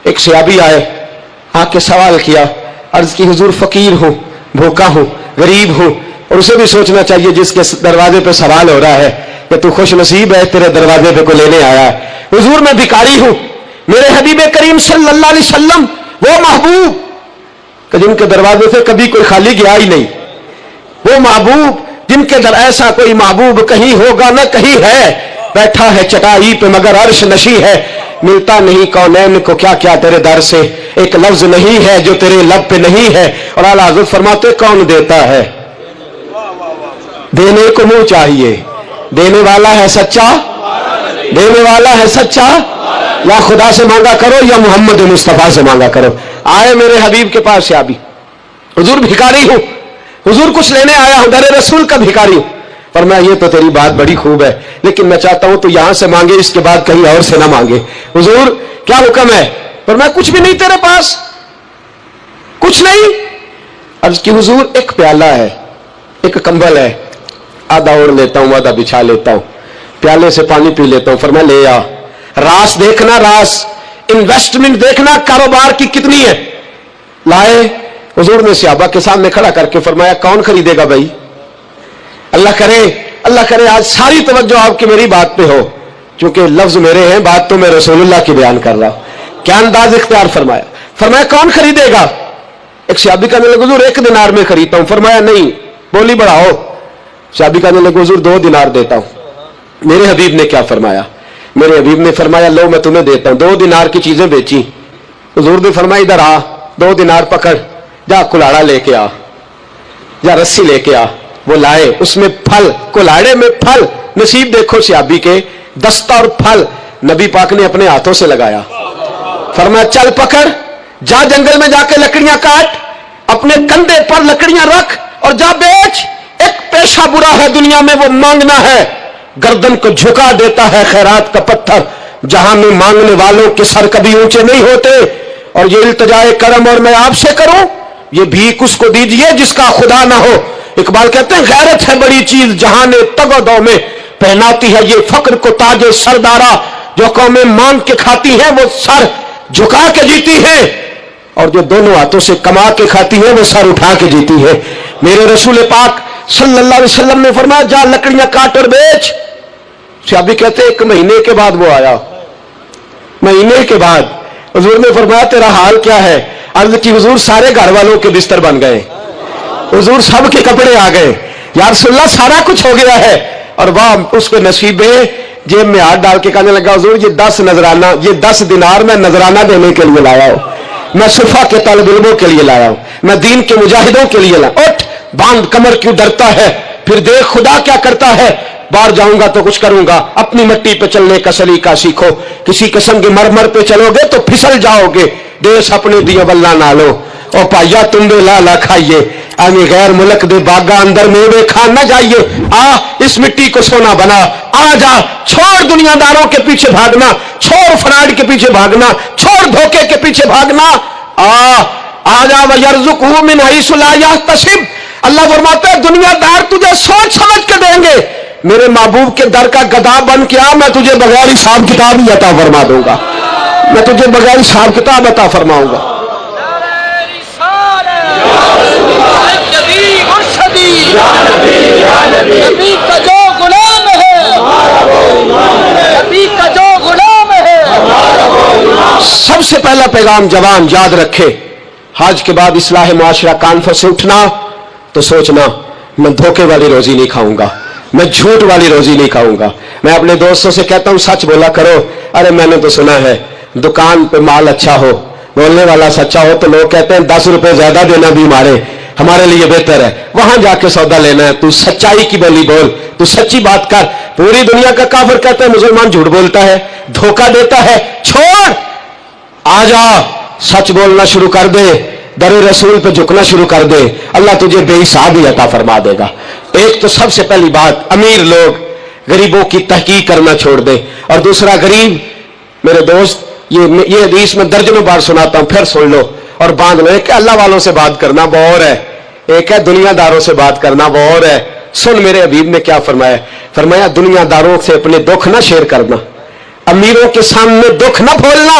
एक सहाबी आए, आके सवाल किया, अर्ज की हुजूर फकीर हो, भूखा हो, गरीब हो, और उसे भी सोचना चाहिए जिसके दरवाजे पे सवाल हो रहा है कि तू खुश नसीब है, तेरे दरवाजे पे को लेने आया है। हुजूर मैं भिखारी हूं, मेरे हबीब करीम सल्लल्लाहु अलैहि वसल्लम वो महबूब कि जिनके दरवाजे से कभी कोई खाली गया ही नहीं, वो महबूब जिनके दर ऐसा कोई महबूब कहीं होगा न कहीं है, बैठा है चटाई पे मगर अर्श नशी है, मिलता नहीं कौनैन को क्या क्या तेरे दर से, एक लफ्ज नहीं है जो तेरे लब पे नहीं है। और आला हज़रत फरमाते कौन देता है, देने को मुंह चाहिए, देने वाला है सच्चा, देने वाला है सच्चा, या खुदा से मांगा करो या मोहम्मद मुस्तफा से मांगा करो। आए मेरे हबीब के पास से अभी, हुजूर भिखारी हूं, हुजूर कुछ लेने आया हूं, दर रसूल का भिखारी हूं। पर मैं ये तो तेरी बात बड़ी खूब है, लेकिन मैं चाहता हूं तो यहां से मांगे, इसके बाद कहीं और से ना मांगे। हुजूर क्या हुक्म है? पर मैं कुछ भी नहीं तेरे पास, कुछ नहीं। अर्ज की हुजूर एक प्याला है, एक कंबल है, आधा ओढ़ लेता हूं, आधा बिछा लेता हूं, प्याले से पानी पी लेता हूं। फरमाया ले आ, रास देखना, रास इन्वेस्टमेंट देखना कारोबार की कितनी है। लाए, हुजूर ने सहाबा के सामने खड़ा करके फरमाया कौन खरीदेगा भाई? अल्लाह करे आज सारी तवज्जो आपकी मेरी बात पे हो, क्योंकि लफ्ज मेरे हैं, बात तो मैं रसूलुल्लाह की बयान कर रहा हूं। क्या अंदाज इख्तियार फरमाया? फरमाया कौन खरीदेगा? एक सहाबी कहने लगे हुजूर 1 दिनार में खरीदता हूं। फरमाया नहीं, बोली बढ़ाओ। सहाबी कहने लगे हुजूर 2 दिनार देता हूं। मेरे हबीब ने क्या फरमाया? मेरे हबीब ने फरमाया लो मैं तुम्हें देता हूं। 2 दिनार की चीजें बेची। हुजूर ने फरमाया इधर आ, 2 दिनार पकड़, जा कुल्हाड़ा लेके आ, जा रस्सी लेके आ। वो लाए, उसमें फल, कुल्हाड़े में फल। नसीब देखो सहाबी के, दस्ता और फल नबी पाक ने अपने हाथों से लगाया। फरमाया चल पकड़, जा जंगल में जाके लकड़ियां काट, अपने कंधे पर लकड़ियां रख और जा बेच। एक पेशा बुरा है दुनिया में, वो मांगना है, गर्दन को झुका देता है खैरात का पत्थर। जहां में मांगने वालों के सर कभी ऊंचे नहीं होते। और ये इल्तिजाए करम और मैं आपसे करूं, ये भीख उसको दीजिए जिसका खुदा ना हो। इकबाल कहते हैं गैरत है बड़ी चीज जहां ने तगोदो में पहनाती है ये फक्र को ताजे सरदारा। जो कौमें मांग के खाती हैं वो सर झुका के जीती है, और जो दोनों हाथों से कमा के खाती है वो सर उठा के जीती है। मेरे रसूल पाक सल्लल्लाहु अलैहि वसल्लम ने फरमाया जा लकड़ियां काट और बेच। सहाबी कहते 1 महीने के बाद वो आया, महीने के बाद हुजूर ने फरमाया तेरा हाल क्या है? अर्ज की हुजूर सारे घर वालों के बिस्तर बन गए, हुजूर सब के कपड़े आ गए, या रसूलल्लाह सारा कुछ हो गया है। और वाह उसके नसीबे, जेब में हाथ डाल के कहने लगा हुजूर ये 10 नजराना, ये 10 दिनार मैं नजराना देने के लिए लाया हूं, मैं सुफा के तलब इल्मों के लिए लाया हूं, मैं दीन के मुजाहिदों के लिए लाया। उठ बांध, कमर क्यों डरता है? फिर देख खुदा क्या करता है। बाहर जाऊंगा तो कुछ करूंगा, अपनी मिट्टी पे चलने का सलीका सीखो। किसी के संग मरमर पे चलोगे तो फिसल जाओगे। देश अपने दिए बल्ला ना लो, और पाइया तुम दे लाला खाइए, आने गैर मुल्क दे बागा अंदर मेवे खा न जाइए। आ इस मिट्टी को सोना बना, आ जा, छोड़ दुनियादारों के पीछे भागना, छोड़ फ्रॉड के पीछे भागना, छोड़ धोखे के पीछे भागना। आ जा वयरज़ुक़हु मिन हैसु ला यहतसिब। अल्लाह फरमाता है दुनियादार तुझे सोच समझ के देंगे, मेरे महबूब के दर का गधा बन के आ, मैं तुझे बगैर हिसाब किताब ही अता फरमा दूंगा, मैं तुझे बगैर हिसाब किताब अता फरमाऊंगा। नबी का जो गुलाम है, नबी का जो गुलाम है। सबसे पहला पैगाम जवान याद रखे, हज के बाद इस्लाह मुआशरा कॉन्फ्रेंस से उठना तो सोचना मैं धोखे वाली रोजी नहीं खाऊंगा, मैं झूठ वाली रोजी नहीं खाऊंगा। मैं अपने दोस्तों से कहता हूं सच बोला करो। अरे मैंने तो सुना है दुकान पे माल अच्छा हो, बोलने वाला सच्चा हो, तो लोग कहते हैं 10 रुपए ज्यादा देना भी हमारे लिए बेहतर है, वहां जाके सौदा लेना है। तू सच्चाई की बोली बोल, तू सच्ची बात कर। पूरी दुनिया का काफिर कहता है मुसलमान झूठ बोलता है, धोखा देता है। छोड़, आजा, सच बोलना शुरू कर दे, दर रसूल पे झुकना शुरू कर दे, अल्लाह तुझे बेहिसाब ही अता फरमा देगा। एक तो सबसे पहली बात, अमीर लोग गरीबों की तहकीक करना छोड़ दे। और दूसरा, गरीब मेरे दोस्त, ये हदीस में दर्जनों बार सुनाता हूं, फिर सुन लो और बांध लो। एक अल्लाह वालों से बात करना वो और है, एक है दुनियादारों से बात करना वो और है। सुन मेरे हबीब ने क्या फरमाया? फरमाया दुनियादारों से अपने दुख ना शेयर करना, अमीरों के सामने दुख ना बोलना,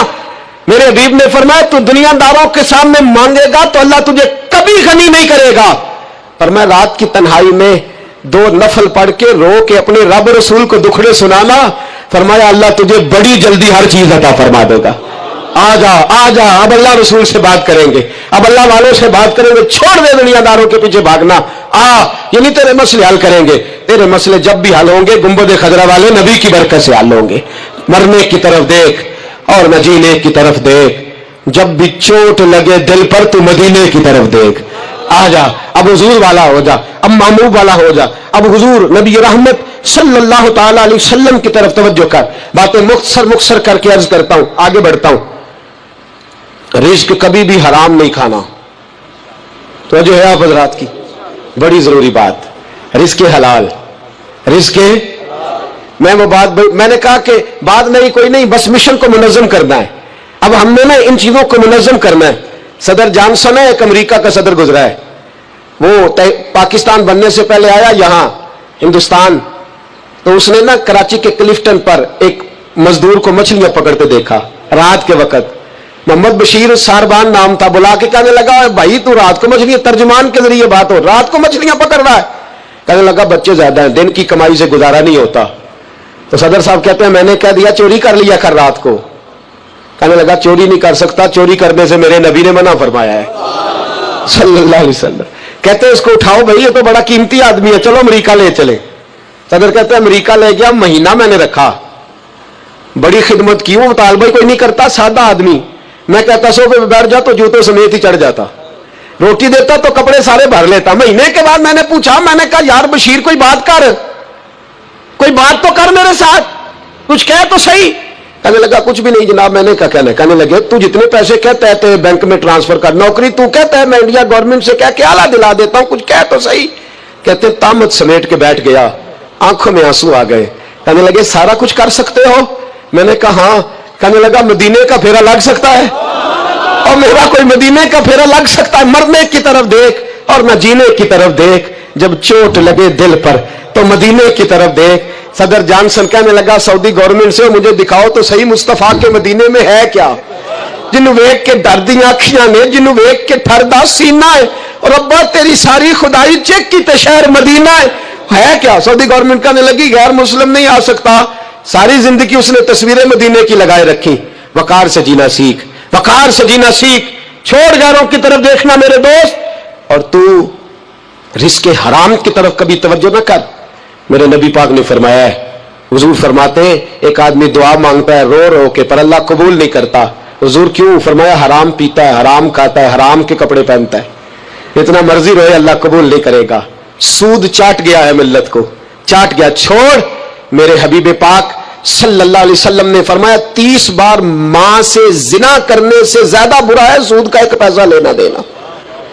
मेरे हबीब ने फरमाया तू दुनियादारों के सामने मांगेगा तो अल्लाह तुझे कभी गनी नहीं करेगा, पर मैं रात की तन्हाई में 2 नफल पढ़ के रो के अपने रब रसूल को दुखड़े सुनाना, फरमाया अल्लाह तुझे बड़ी जल्दी हर चीज अता फरमा देगा। आ जा अब अल्लाह रसूल से बात करेंगे, अब अल्लाह वालों से बात करेंगे, छोड़ दे दुनियादारों के पीछे भागना, ये नहीं तेरे मसले हल करेंगे, तेरे मसले जब भी हल होंगे गुंबद खजरा वाले नबी की बरकत से हल होंगे। मरने की तरफ देख और न जीने की तरफ देख, जब भी चोट लगे दिल पर तू मदीने की तरफ देख। आ जा अब हुजूर वाला हो जा, अब महबूब वाला हो जा, अब हुजूर नबी रहमत सल्लल्लाहु ताला अलैहि वसल्लम की तरफ तवज्जो कर। बातें मुख्तसर करके अर्ज करता हूं, आगे बढ़ता हूं। रिज्क कभी भी हराम नहीं खाना, तो जो है आप हजरात की बड़ी जरूरी बात, रिज्क हलाल, रिज्क मैं वो बात मैंने कहा कि बात नहीं कोई नहीं, बस मिशन को मुनज़्ज़म करना है। अब हमने ना इन चीजों को मुनज़्ज़म करना है। सदर जॉनसन है, एक अमेरिका का सदर गुजरा है, वो पाकिस्तान बनने से पहले आया यहां हिंदुस्तान, तो उसने ना कराची के क्लिफ्टन पर एक मजदूर को मछलियां पकड़ते देखा रात के वक्त। मोहम्मद बशीर सारबान नाम था, बुला के कहने लगा भाई तू रात को मछलियां, तर्जुमान के जरिए बात हो, रात को मछलियां पकड़ रहा है। कहने लगा बच्चे ज्यादा हैं, दिन की कमाई से गुजारा नहीं होता। तो सदर साहब कहते हैं मैंने कह दिया चोरी कर लिया कर रात को। कहने लगा चोरी नहीं कर सकता, चोरी करने से मेरे नबी ने मना फरमाया है सल्लल्लाहु अलैहि वसल्लम। कहते हैं इसको उठाओ भाई, ये तो बड़ा कीमती आदमी है, चलो अमेरिका ले चले। सदर कहते हैं अमेरिका ले गया, महीना मैंने रखा, बड़ी खिदमत की, वो मुतालबा कोई नहीं करता, सादा आदमी। मैं कहता सोफे पे बैठ जा तो जूतों समेत ही चढ़ जाता, रोटी देता तो कपड़े सारे भर लेता। महीने के बाद मैंने पूछा, मैंने कहा यार बशीर कोई बात कर, कोई बात तो कर मेरे साथ, कुछ कह तो सही। कहने लगा कुछ भी नहीं जनाब, मैंने क्या कहना। कहने लगे तू जितने पैसे कहता है तेरे बैंक में ट्रांसफर कर, नौकरी तू कहता है मैं इंडिया गवर्नमेंट से कह के आला दिला देता हूं, कुछ कह तो सही। कहते तामत समेट के बैठ गया, आंखों में आंसू आ गए। कहने लगे सारा कुछ कर सकते हो? मैंने कहा हाँ। कहने लगा मदीने का फेरा लग सकता है? और मेरा कोई मदीने का फेरा लग सकता है? मरने की तरफ देख और न जीने की तरफ देख, जब चोट लगे दिल पर तो मदीने की तरफ देख। सदर जॉनसन कहने लगा सऊदी गवर्नमेंट से मुझे दिखाओ तो सही मुस्तफा के मदीने में है क्या, जिन्हों वेख के डर दी अखियां ने, जिन्हों वेख के ठरदा सीना है, और अब्बा तेरी सारी खुदाई चेक की तो शहर मदीना है क्या? सऊदी गवर्नमेंट कहने लगी गैर मुस्लिम नहीं आ सकता। सारी जिंदगी उसने तस्वीरें मदीने की लगाए रखी। वकार से जीना सीख, वकार से जीना सीख, छोड़ गैरों की तरफ देखना मेरे दोस्त, और तू रिस्क हराम की तरफ कभी तवज्जो न कर। मेरे नबी पाक ने फरमाया है, हुजूर फरमाते हैं एक आदमी दुआ मांगता है रो रो के, पर अल्लाह कबूल नहीं करता। हुजूर क्यों? फरमाया हराम पीता है, हराम खाता है, हराम के कपड़े पहनता है, इतना मर्जी रोए अल्लाह कबूल नहीं करेगा। सूद चाट गया है मिल्लत को, चाट गया। छोड़, मेरे हबीब पाक सल्लल्लाहु अलैहि वसल्लम ने फरमाया 30 बार मां से जिना करने से ज्यादा बुरा है सूद का 1 पैसा लेना देना,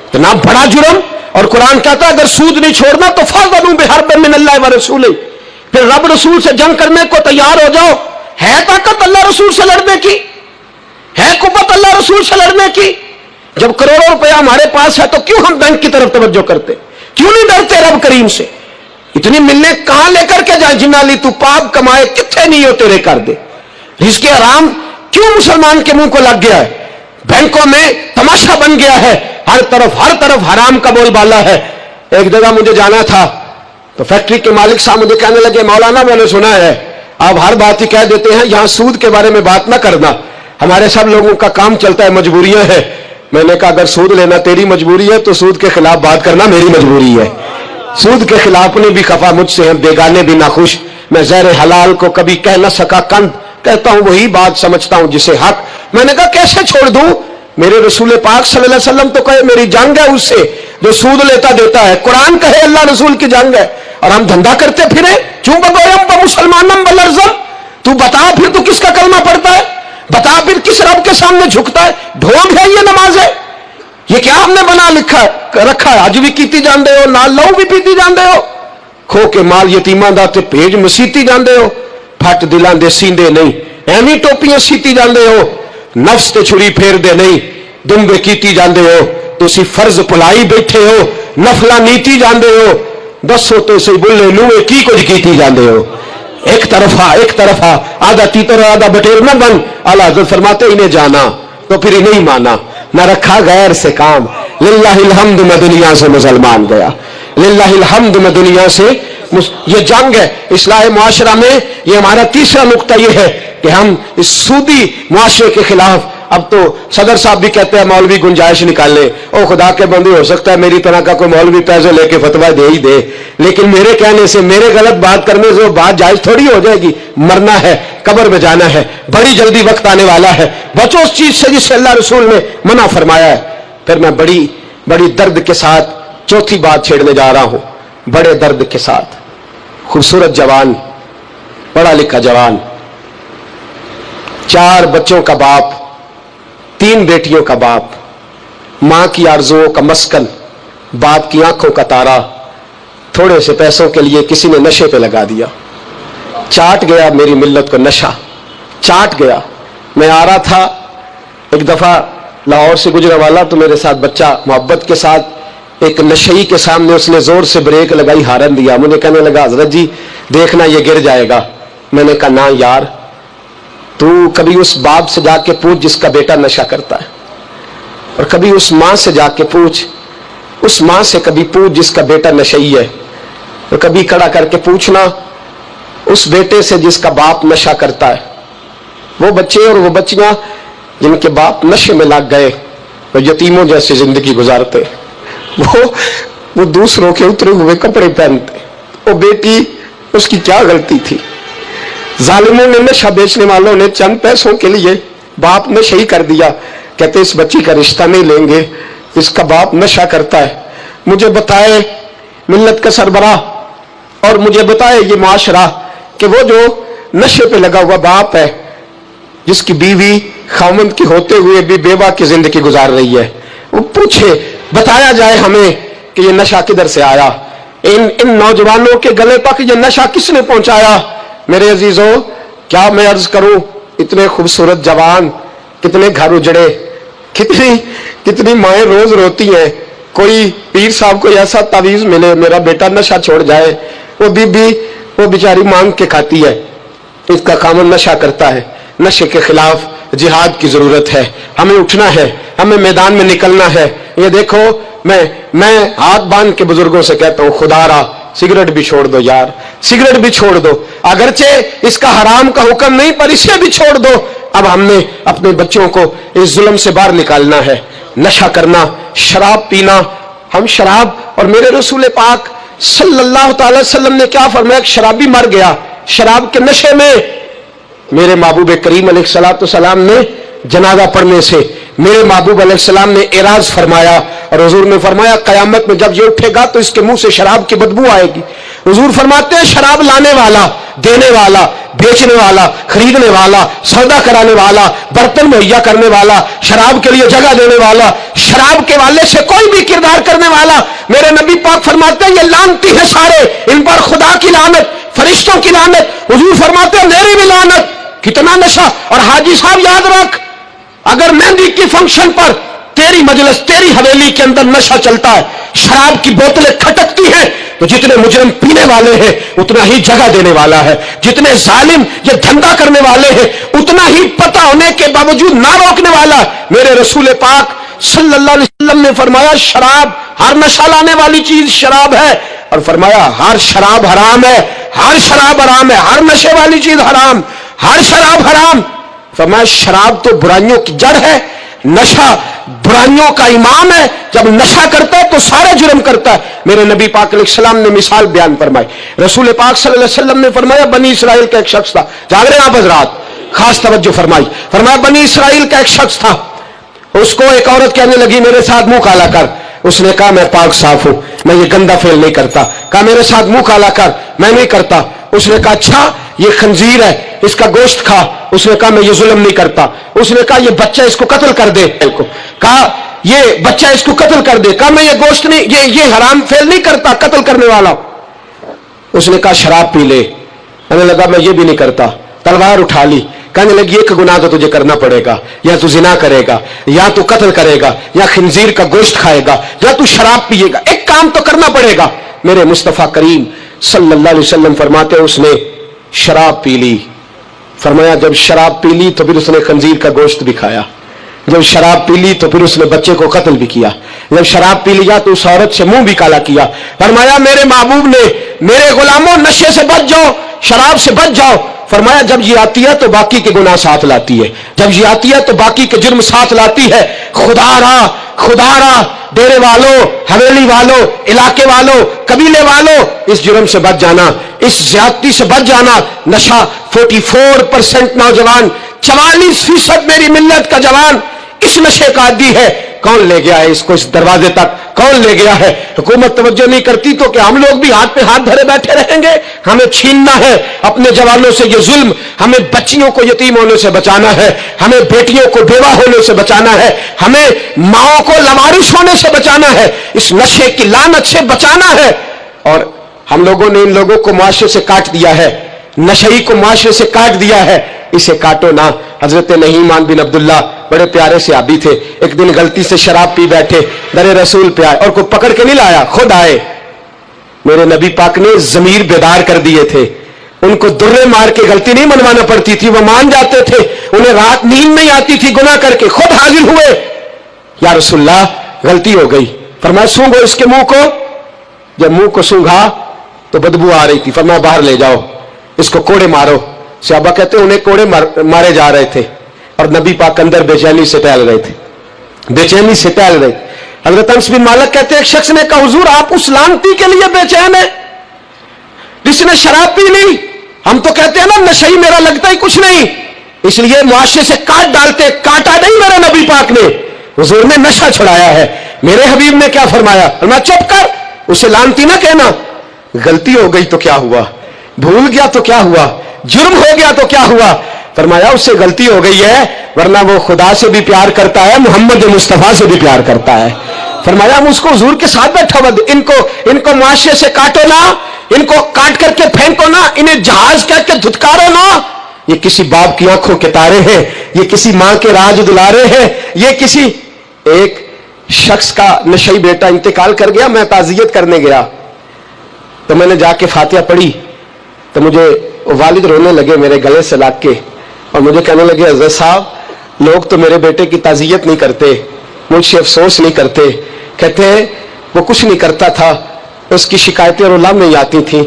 इतना बड़ा जुर्म। और कुरान कहता है अगर सूद नहीं छोड़ना तो फाज़नु बिहर्बिन मिनल्लाहि व रसूलिही, फिर रब रसूल से जंग करने को तैयार हो जाओ। है ताकत अल्लाह रसूल से लड़ने की, है कुव्वत अल्लाह रसूल से लड़ने की। जब करोड़ों रुपया हमारे पास है तो क्यों हम बैंक की तरफ तवज्जो करते, क्यों नहीं डरते रब करीम से? इतनी मिलने कहां लेकर के जाए? जिनाली तू पाप कमाए कितने नहीं हो तेरे कर दे। रिज़्क़ हराम क्यों मुसलमान के मुंह को लग गया है? बैंकों में तमाशा बन गया है, हर तरफ हराम का बोलबाला है। एक जगह मुझे जाना था तो फैक्ट्री के मालिक साहब मुझे कहने लगे मौलाना मैंने सुना है आप हर बात ही कह देते हैं, यहां सूद के बारे में बात ना करना, हमारे सब लोगों का काम चलता है, मजबूरियां हैं। मैंने कहा अगर सूद लेना तेरी मजबूरी है तो सूद के खिलाफ बात करना मेरी मजबूरी है। सूद के खिलाफ अपने भी खफा मुझसे हैं, बेगाने भी नाखुश। मैं ज़हर हलाल को कभी कह न सका, कंद कहता हूं वही बात समझता हूं जिसे हक। मैंने कहा कैसे छोड़ दूं? मेरे रसूल पाक सल्लल्लाहु अलैहि वसल्लम तो कहे मेरी जंग है उससे जो सूद लेता देता है, कुरान कहे अल्लाह रसूल की जंग है, और हम धंधा करते फिरे। क्यों बगोयम मुसलमानम बलरजम, तू बता फिर तू किसका कलमा पढ़ता है, बता फिर किस रब के सामने झुकता है? ढोंग है ये नमाज है? ये क्या हमने बना रखा है? अज भी कीती जाते हो, नाल लहू भी पीती जाते हो, खो के माल यतीमां दा ते भेज मसीती जाते हो, फट दिलां दे सींदे नहीं, एवं टोपियां सीती जाते हो, नफ्स ते छुरी फेरदे नहीं, दुंबे कीती जाते हो, तुसी फर्ज भुलाई बैठे हो, नफला नीती जाते हो, दसो तो सही बुल्ले लूए की कुछ कीती जाते हो। एक तरफा आधा तीतर आधा बटेर न बन। आला हज़रत फरमाते इन्हें जाना तो फिर इन्हें माना, न रखा गैर से काम। लिल्लाहिल हम्द मैं दुनिया से मुसलमान गया, लिल्लाहिल हम्द मैं दुनिया से। ये जंग है इस्लाह मुआशरा में। ये हमारा तीसरा नुक्ता ये है कि हम इस सूदी मुआशरे के खिलाफ। अब तो सदर साहब भी कहते हैं मौलवी गुंजाइश निकाले। ओ खुदा के बंदे, हो सकता है मेरी तरह का कोई मौलवी पैसे लेके फतवा दे ही दे, लेकिन मेरे कहने से, मेरे गलत बात करने से वो बात जायज थोड़ी हो जाएगी। मरना है, कब्र में जाना है, बड़ी जल्दी वक्त आने वाला है। बचो उस चीज से जिससे अल्लाह रसूल ने मना फरमाया है। फिर मैं बड़ी बड़ी दर्द के साथ चौथी बात छेड़ने जा रहा हूं, बड़े दर्द के साथ। खूबसूरत जवान, पढ़ा लिखा जवान, 4 बच्चों का बाप, 3 बेटियों का बाप, मां की आरजुओं का मस्कन, बाप की आंखों का तारा, थोड़े से पैसों के लिए किसी ने नशे पे लगा दिया। चाट गया मेरी मिल्लत को नशा, चाट गया। मैं आ रहा था एक दफा लाहौर से गुजरा वाला, तो मेरे साथ बच्चा मोहब्बत के साथ एक नशई के सामने उसने जोर से ब्रेक लगाई, हारन दिया। मुझे कहने लगा हजरत जी देखना ये गिर जाएगा। मैंने कहा ना यार, तू कभी उस बाप से जाके पूछ जिसका बेटा नशा करता है, और कभी उस मां से जाके पूछ, उस मां से कभी पूछ जिसका बेटा नशई है, और कभी खड़ा करके पूछना उस बेटे से जिसका बाप नशा करता है। वो बच्चे और वो बच्चियां जिनके बाप नशे में लग गए, वो यतीमों जैसी जिंदगी गुजारते, वो दूसरों के उतरे हुए कपड़े पहनते। वो बेटी, उसकी क्या गलती थी? जालिमों ने, नशा बेचने वालों ने चंद पैसों के लिए बाप ने सही कर दिया। कहते इस बच्ची का रिश्ता नहीं लेंगे, इसका बाप नशा करता है। मुझे बताए मिल्लत का सरबराह, और मुझे बताए ये माशरा कि वो जो नशे पे लगा हुआ बाप है, जिसकी बीवी खामंद की होते हुए भी बेवा की जिंदगी गुजार रही है, वो पूछे, बताया जाए हमें कि ये नशा किधर से आया, इन नौजवानों के गले तक ये नशा किसने पहुंचाया? मेरे अजीजों, क्या मैं अर्ज करूं, इतने खूबसूरत जवान, कितने घर उजड़े, कितनी माएं रोज रोती हैं। कोई पीर साहब को ऐसा तावीज मिले मेरा बेटा नशा छोड़ जाए, वो बीबी वो बेचारी मांग के खाती है, इसका कामन नशा करता है। नशे के खिलाफ जिहाद की जरूरत है, हमें उठना है, हमें मैदान में निकलना है। ये देखो, मैं हाथ बांध के बुजुर्गों से कहता हूं, खुदारा सिगरेट भी छोड़ दो यार, सिगरेट भी छोड़ दो, अगरचे इसका हराम का हुक्म नहीं पर इसे भी छोड़ दो। अब हमने अपने बच्चों को इस जुल्म से बाहर निकालना है। नशा करना, शराब पीना, हम शराब, और मेरे रसूल पाक सल्लल्लाहु अलैहि वसल्लम ने क्या फरमाया, शराबी मर गया शराब के नशे में। मेरे महबूब करीम अलैहिस्सलाम ने जनाजा पढ़ने से मेरे महबूब अलैहिस्सलाम ने एराज फरमाया, और हुजूर ने फरमाया कयामत में जब ये उठेगा तो इसके मुंह से शराब की बदबू आएगी। हुजूर फरमाते हैं शराब लाने वाला, देने वाला, बेचने वाला, खरीदने वाला, सौदा कराने वाला, बर्तन मुहैया करने वाला, शराब के लिए जगह देने वाला, शराब के वाले से कोई भी किरदार करने वाला, मेरे नबी पाक फरमाते हैं ये लानती है सारे, इन पर खुदा की लानत, फरिश्तों की लानत, हुजूर फरमाते हैं मेरी भी लानत। कितना नशा! और हाजी साहब याद रख, अगर मेहंदी की फंक्शन पर तेरी मजलिस, तेरी हवेली के अंदर नशा चलता है, शराब की बोतलें खटकती हैं, तो जितने मुजरिम पीने वाले हैं उतना ही जगह देने वाला है, जितने जालिम ये धंधा करने वाले हैं उतना ही पता होने के बावजूद ना रोकने वाला। मेरे रसूल पाक सल्लल्लाहु अलैहि वसल्लम ने फरमाया शराब, हर नशा लाने वाली चीज शराब है, और फरमाया हर शराब हराम है, हर शराब हराम है, हर नशे वाली चीज हराम, हर शराब हराम। फरमाया शराब तो बुराइयों की जड़ है, नशा बुराइयों का इमाम है। जब नशा करता है तो सारे जुर्म करता है। मेरे नबी पाक अलैहिस्सलाम ने मिसाल बयान फरमाई। रसूल पाक सल्लल्लाहु अलैहि वसल्लम ने फरमाया बनी इसराइल का एक शख्स था, जाग रहे आप हजरात, खास तवज्जो फरमाई। फरमाया बनी इसराइल का एक शख्स था, उसको एक औरत कहने लगी मेरे साथ मुंह काला कर। उसने कहा मैं पाक साफ हूं, मैं ये गंदा फेल नहीं करता। कहा मेरे साथ मुंह काला कर, मैं नहीं करता। उसने कहा अच्छा ये खंजीर है, इसका गोश्त खा। उसने कहा मैं ये जुल्म नहीं करता। उसने कहा ये बच्चा इसको कत्ल कर दे। कहा ये बच्चा इसको कत्ल कर दे। कहा मैं ये गोश्त नहीं, ये हराम फेल नहीं करता, कत्ल करने वाला। उसने कहा शराब पी ले। कहने लगा मैं ये भी नहीं करता। तलवार उठा ली। कहने लगी एक गुनाह तो तुझे करना पड़ेगा, या तू जिना करेगा, या तू कत्ल करेगा, या खिंजीर का गोश्त खाएगा, या तू शराब पिएगा, एक काम तो करना पड़ेगा। मेरे मुस्तफा करीम सल्लल्लाहु अलैहि वसल्लम फरमाते उसने शराब पी ली। फरमाया जब शराब पी ली तो फिर उसने खंजीर का गोश्त भी खाया। जब शराब पी ली तो फिर उसने बच्चे को कत्ल भी किया। जब शराब पी लिया तो उस औरत से मुंह भी काला किया। फरमाया मेरे महबूब ने, मेरे गुलामों नशे से बच जाओ, शराब से बच जाओ। फरमाया जब ये आती है तो बाकी के गुनाह साथ लाती है, जब ये आती है तो बाकी के जुर्म साथ लाती है। खुदारा डेरे वालों, हवेली वालों, इलाके वालों, कबीले वालों, इस जुर्म से बच जाना, इस ज्यादती से बच जाना। नशा 44% नौजवान, 44% मेरी मिल्लत का जवान इस नशे का आदी है। कौन ले गया है इसको इस दरवाजे तक, कौन ले गया है? हुकूमत तवज्जो नहीं करती तो क्या हम लोग भी हाथ पे हाथ धरे बैठे रहेंगे? हमें छीनना है अपने जवानों से ये जुल्म, हमें बच्चियों को यतीम होने से बचाना है, हमें बेटियों को बेवा होने से बचाना है, हमें माओं को लवारिस होने से बचाना है, इस नशे की लानत से बचाना है। और हम लोगों ने इन लोगों को मुआशरे से काट दिया है, नशई को मुआशरे से काट दिया है, इसे काटो ना। हजरत नहीमान बिन अब्दुल्ला बड़े प्यारे से आबी थे, एक दिन गलती से शराब पी बैठे, दरे रसूल पे आए और कोई पकड़ के नहीं लाया, खुद आए। मेरे नबी पाक ने जमीर बेदार कर दिए थे, उनको दुर्रे मार के गलती नहीं मनवाना पड़ती थी, वो मान जाते थे, उन्हें रात नींद नहीं आती थी गुनाह करके, खुद हाजिर हुए। या रसूलल्लाह गलती हो गई। फरमाया सूंघो इसके मुंह को। जब मुंह को सूंघा तो बदबू आ रही थी। फरमाया बाहर ले जाओ, इसको कोड़े मारो। सहाबा कहते उन्हें कोड़े मारे जा रहे थे और नबी पाक अंदर बेचैनी से टहल रहे थे, बेचैनी से टहल रहे थे। हजरत अनस बिन मालिक कहते हैं एक शख्स ने कहा हुजूर आप उस लानती के लिए बेचैन है जिसने शराब पी ली? हम तो कहते हैं ना नशई मेरा लगता ही कुछ नहीं, इसलिए मुआशरे से काट डालते, काटा नहीं मेरे नबी पाक ने, हुजूर ने नशा छुड़ाया है। मेरे हबीब ने क्या फरमाया? मैं चुप कर, उसे लानती ना कहना। गलती हो गई तो क्या हुआ, भूल गया तो क्या हुआ, जुर्म हो गया तो क्या हुआ? फरमाया उससे गलती हो गई है, वरना वो खुदा से भी प्यार करता है, मोहम्मद मुस्तफा से भी प्यार करता है। फरमाया हम उसको हुजूर के साथ बैठा हुआ, इनको मुआशरे से काटो ना, इनको काट करके फेंको ना, इन्हें जहाज कह के धुतकारो ना। ये किसी बाप की आंखों के तारे हैं, ये किसी मां के राज दुलारे हैं, ये किसी एक शख्स का नशई बेटा इंतकाल कर गया। मैं ताजियत करने गया तो मैंने जाके फातिहा पढ़ी तो मुझे वालिद रोने लगे मेरे गले से लाग के और मुझे कहने लगे हज़रत साहब लोग तो मेरे बेटे की ताजियत नहीं करते, मुझसे अफसोस नहीं करते, कहते हैं वो कुछ नहीं करता था, उसकी शिकायतें और उलाम नहीं आती थी,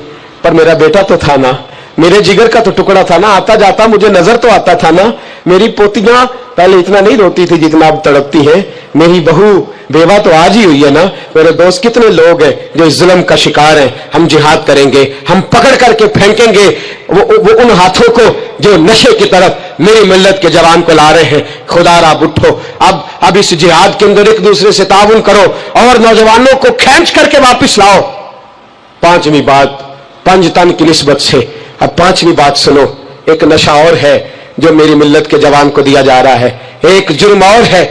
पर मेरा बेटा तो था ना, मेरे जिगर का तो टुकड़ा था ना, आता जाता मुझे नजर तो आता था ना। मेरी पोतियां पहले इतना नहीं रोती थी जितना अब तड़पती है, मेरी बहू बेवा तो आज ही हुई है ना। मेरे दोस्त कितने लोग हैं जो इस जुल्म का शिकार हैं। हम जिहाद करेंगे, हम पकड़ करके फेंकेंगे वो उन हाथों को जो नशे की तरफ मेरी मिल्लत के जवान को ला रहे हैं। खुदा रब उठो, अब इस जिहाद के अंदर एक दूसरे से ताउन करो और नौजवानों को खींच करके वापिस लाओ। पांचवी बात पंजतन की निस्बत से, अब पांचवी बात सुनो, एक नशा और है जो मेरी मिल्लत के जवान को दिया जा रहा है, एक जुर्म और है,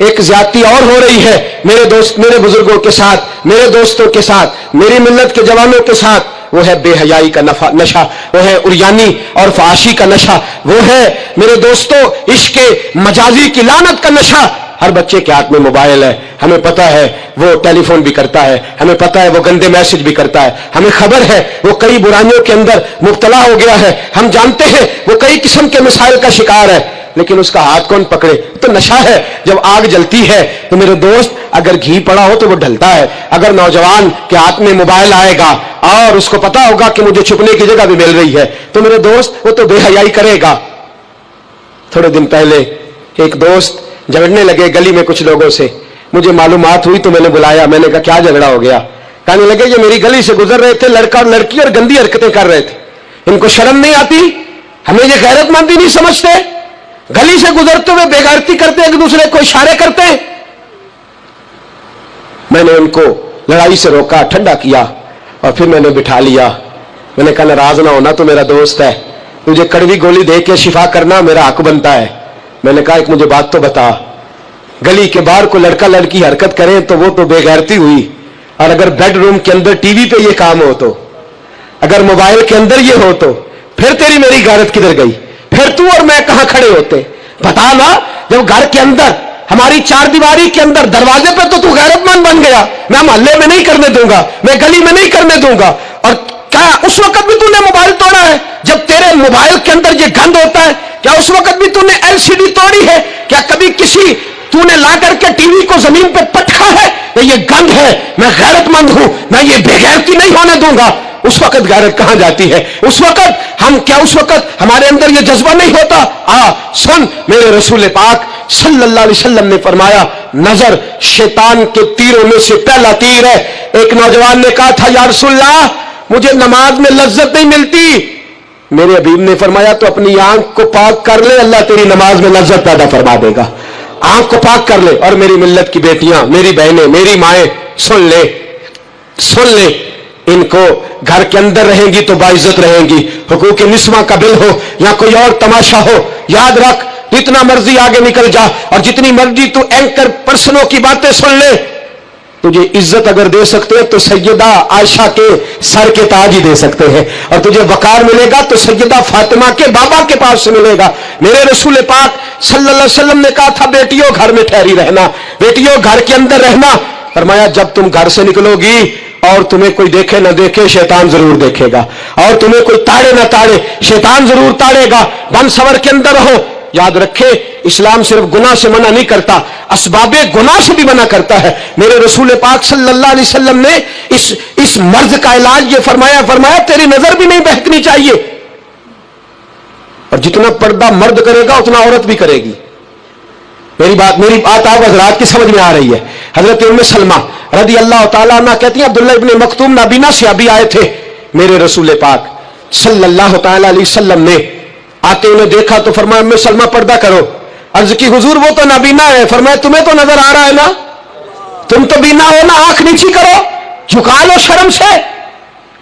एक ज्यादती और हो रही है मेरे दोस्त, मेरे बुजुर्गों के साथ, मेरे दोस्तों के साथ, मेरी मिल्लत के जवानों के साथ। वो है बेहयाई का नशा, वो है उरियानी और फाशी का नशा, वो है मेरे दोस्तों इश्क मजाजी की लानत का नशा। हर बच्चे के हाथ में मोबाइल है, हमें पता है वो टेलीफोन भी करता है, हमें पता है वो गंदे मैसेज भी करता है, हमें खबर है वो कई बुराइयों के अंदर मुब्तला हो गया है, हम जानते हैं वो कई किस्म के मिसाइल का शिकार है, लेकिन उसका हाथ कौन पकड़े? तो नशा है। जब आग जलती है तो मेरे दोस्त अगर घी पड़ा हो तो वो ढलता है। अगर नौजवान के हाथ में मोबाइल आएगा और उसको पता होगा कि मुझे छुपने की जगह भी मिल रही है तो मेरे दोस्त वो तो बेहयाई करेगा। थोड़े दिन पहले एक दोस्त झगड़ने लगे गली में कुछ लोगों से, मुझे मालूमात हुई तो मैंने बुलाया, मैंने कहा क्या झगड़ा हो गया? कहने लगे ये मेरी गली से गुजर रहे थे लड़का और लड़की और गंदी हरकतें कर रहे थे, इनको शर्म नहीं आती, हमें ये गैरतमंदी नहीं समझते, गली से गुजरते हुए बेगैरती करते एक दूसरे को इशारे करते। मैंने उनको लड़ाई से रोका, ठंडा किया और फिर मैंने बिठा लिया। मैंने कहा नाराज ना होना, तो मेरा दोस्त है, तुझे कड़वी गोली दे के शिफा करना मेरा हक बनता है। मैंने कहा एक मुझे बात तो बता, गली के बाहर को लड़का लड़की हरकत करें तो वो तो बेगैरती हुई, और अगर बेडरूम के अंदर टीवी पे ये काम हो तो, अगर मोबाइल के अंदर ये हो तो फिर तेरी मेरी गैरत किधर गई? फिर तू और मैं कहां खड़े होते? बता ना। जब घर के अंदर हमारी चार दीवारी के अंदर दरवाजे पे तो तू गैरतमंद बन गया, मैं मोहल्ले में नहीं करने दूंगा, मैं गली में नहीं करने दूंगा, और کیا اس وقت بھی تُو نے موبائل توڑا ہے جب تیرے موبائل کے اندر یہ گند ہوتا ہے؟ کیا اس وقت بھی تُو نے LCD توڑی ہے؟ کیا کبھی کسی تو نے لا کر کے ٹی وی کو زمین پہ پٹکا ہے؟ یہ گند ہے، میں غیرت مند ہوں، میں یہ بے غیرتی نہیں ہونے دوں گا۔ اس وقت غیرت کہاں جاتی ہے؟ اس وقت ہمارے اندر یہ جذبہ نہیں ہوتا؟ سن، میرے رسول پاک صلی اللہ علیہ وسلم نے فرمایا نظر شیطان کے تیروں میں سے پہلا تیر ہے۔ ایک نوجوان نے کہا تھا یا رسول اللہ مجھے نماز میں لذت نہیں ملتی۔ میرے حبیب نے فرمایا تو اپنی آنکھ کو پاک کر لے، اللہ تیری نماز میں لذت پیدا فرما دے گا۔ آنکھ کو پاک کر لے۔ اور میری ملت کی بیٹیاں، میری بہنیں، میری مائیں، سن لے، ان کو گھر کے اندر رہیں گی تو باعزت رہیں گی۔ حقوق نسواں کا بل ہو یا کوئی اور تماشا ہو، یاد رکھ جتنا مرضی آگے نکل جا اور جتنی مرضی تو اینکر پرسنوں کی باتیں سن لے، تجھے عزت اگر دے سکتے ہیں تو سیدہ عائشہ کے سر کے تاج ہی دے سکتے ہیں، اور تجھے وقار ملے گا تو سیدہ فاطمہ کے بابا کے پاس سے ملے گا۔ میرے رسول پاک صلی اللہ علیہ وسلم نے کہا تھا بیٹیوں گھر میں ٹھہری رہنا، بیٹیوں گھر کے اندر رہنا۔ فرمایا جب تم گھر سے نکلو گی اور تمہیں کوئی دیکھے نہ دیکھے شیطان ضرور دیکھے گا، اور تمہیں کوئی تاڑے نہ تاڑے شیطان ضرور تاڑے گا۔ بن سور کے اندر رہو۔ یاد رکھے اسلام صرف گناہ سے منع نہیں کرتا، اسباب گناہ سے بھی منع کرتا ہے۔ میرے رسول پاک صلی اللہ علیہ وسلم نے اس مرض کا علاج یہ فرمایا تیری نظر بھی نہیں بہکنی چاہیے، اور جتنا پردہ مرد کرے گا اتنا عورت بھی کرے گی۔ میری بات آپ حضرات کی سمجھ میں آ رہی ہے؟ حضرت ام سلمہ رضی اللہ تعالیٰ عنہ کہتی ہیں عبداللہ ابن مکتوم نابینا صحابی آئے تھے، میرے رسول پاک صلی اللہ تعالیٰ علیہ وسلم نے آتے انہیں دیکھا تو فرمایا ام سلمہ پردہ کرو۔ عرض کی حضور وہ تو نابینا ہے۔ فرمایا تمہیں تو نظر آ رہا ہے نا، تم تو بینا ہو نا، آنکھ نیچی کرو، جھکا لو شرم سے۔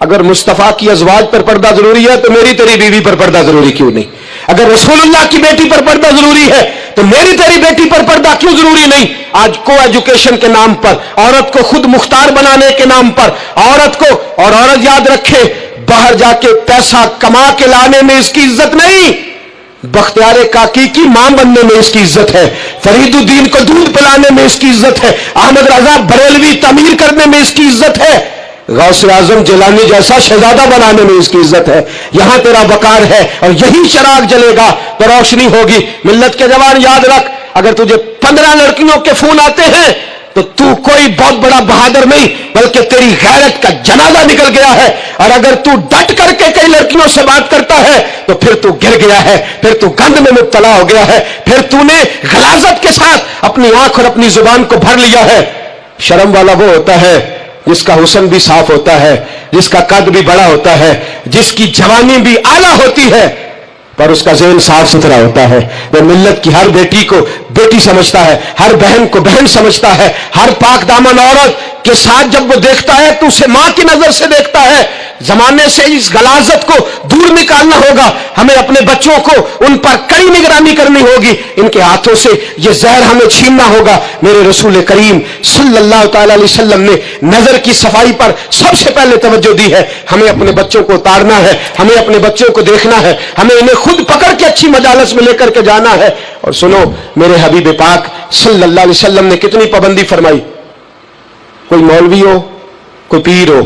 اگر مصطفیٰ کی ازواج پر پردہ ضروری ہے تو میری تیری بیوی پر پردہ ضروری کیوں نہیں؟ اگر رسول اللہ کی بیٹی پر پردہ ضروری ہے تو میری تیری بیٹی پر پردہ کیوں ضروری نہیں؟ آج کو ایجوکیشن کے نام پر، عورت کو خود مختار بنانے کے نام پر عورت کو، اور عورت یاد رکھے باہر جا کے پیسہ کما کے لانے میں اس کی عزت نہیں، بختیار کاکی کی ماں بننے میں اس کی عزت ہے، فرید الدین کو دودھ پلانے میں اس کی عزت ہے، احمد رضا بریلوی تعمیر کرنے میں اس کی عزت ہے، غوث اعظم جیلانی جیسا شہزادہ بنانے میں اس کی عزت ہے۔ یہاں تیرا وقار ہے اور یہی چراغ جلے گا تو روشنی ہوگی۔ ملت کے جوان یاد رکھ، اگر تجھے 15 لڑکیوں کے فون آتے ہیں تو تو کوئی بہت بڑا بہادر نہیں، بلکہ تیری غیرت کا جنازہ نکل گیا ہے، اور اگر تو ڈٹ کر کے کئی لڑکیوں سے بات کرتا ہے تو پھر تو گر گیا ہے، پھر تو گند میں مبتلا ہو گیا ہے، پھر تو نے غلاظت کے ساتھ اپنی آنکھ اور اپنی زبان کو بھر لیا ہے۔ شرم والا وہ ہوتا ہے جس کا حسن بھی صاف ہوتا ہے، جس کا قد بھی بڑا ہوتا ہے، جس کی جوانی بھی اعلیٰ ہوتی ہے، پر اس کا ذہن صاف ستھرا ہوتا ہے۔ وہ ملت کی ہر بیٹی کو بیٹی سمجھتا ہے، ہر بہن کو بہن سمجھتا ہے، ہر پاک دامن عورت کے ساتھ جب وہ دیکھتا ہے تو اسے ماں کی نظر سے دیکھتا ہے۔ زمانے سے اس غلاظت کو دور نکالنا ہوگا، ہمیں اپنے بچوں کو ان پر کڑی نگرانی کرنی ہوگی، ان کے ہاتھوں سے یہ زہر ہمیں چھیننا ہوگا۔ میرے رسول کریم صلی اللہ تعالی علیہ وسلم نے نظر کی صفائی پر سب سے پہلے توجہ دی ہے۔ ہمیں اپنے بچوں کو اتارنا ہے، ہمیں اپنے بچوں کو دیکھنا ہے، ہمیں انہیں خود پکڑ کے اچھی مجالس میں لے کر کے جانا ہے۔ اور سنو، میرے حبیب پاک صلی اللہ علیہ وسلم نے کتنی پابندی فرمائی۔ کوئی مولوی ہو، کوئی پیر ہو،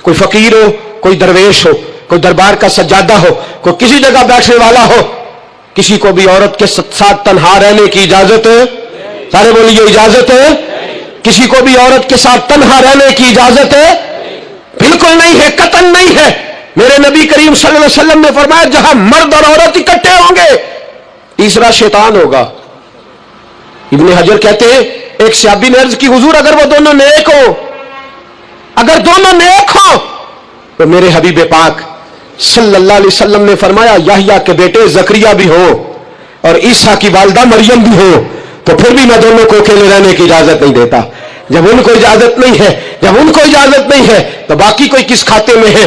کوئی فقیر ہو، کوئی درویش ہو، کوئی دربار کا سجادہ ہو، کوئی کسی جگہ بیٹھنے والا ہو، کسی کو بھی عورت کے ساتھ تنہا رہنے کی اجازت ہے؟ سارے بولیے اجازت ہے؟ کسی کو بھی عورت کے ساتھ تنہا رہنے کی اجازت ہے؟ بالکل نہیں ہے، قطعاً نہیں ہے۔ میرے نبی کریم صلی اللہ علیہ وسلم نے فرمایا جہاں مرد اور عورت اکٹھے ہوں گے تیسرا شیطان ہوگا۔ ابن حجر کہتے ہیں ایک صحابی نے عرض کی حضور اگر وہ دونوں نیک ہو، اگر دونوں نیک ہو تو میرے حبیب پاک صلی اللہ علیہ وسلم نے فرمایا یحییٰ کے بیٹے زکریا بھی ہو اور عیسیٰ کی والدہ مریم بھی ہو تو پھر بھی میں دونوں کو اکیلے رہنے کی اجازت نہیں دیتا۔ جب ان کو اجازت نہیں ہے تو باقی کوئی کس کھاتے میں ہے؟